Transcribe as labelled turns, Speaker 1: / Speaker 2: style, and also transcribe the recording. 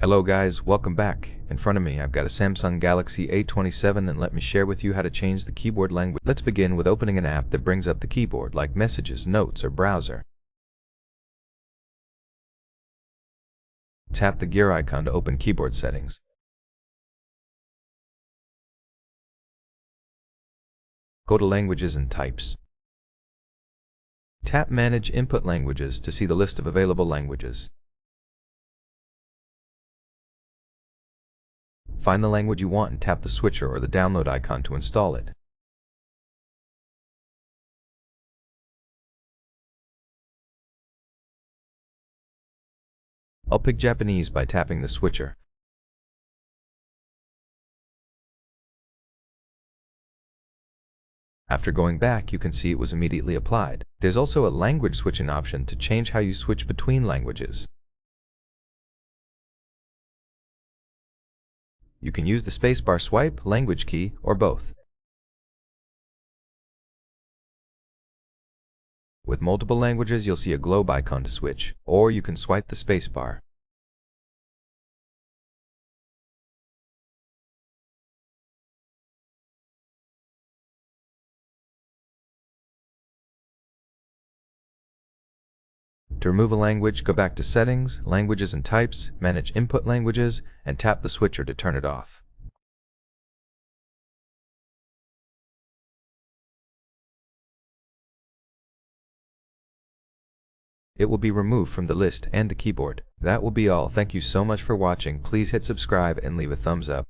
Speaker 1: Hello guys, welcome back. In front of me I've got a Samsung Galaxy A27 and let me share with you how to change the keyboard language. Let's begin with opening an app that brings up the keyboard like Messages, Notes, or Browser. Tap the gear icon to open keyboard settings. Go to Languages and Types. Tap Manage Input Languages to see the list of available languages. Find the language you want and tap the switcher or the download icon to install it. I'll pick Japanese by tapping the switcher. After going back, you can see it was immediately applied. There's also a language switching option to change how you switch between languages. You can use the spacebar swipe, language key, or both. With multiple languages, you'll see a globe icon to switch, or you can swipe the spacebar. To remove a language, go back to Settings, Languages and Types, Manage Input Languages, and tap the switcher to turn it off. It will be removed from the list and the keyboard. That will be all. Thank you so much for watching. Please hit subscribe and leave a thumbs up.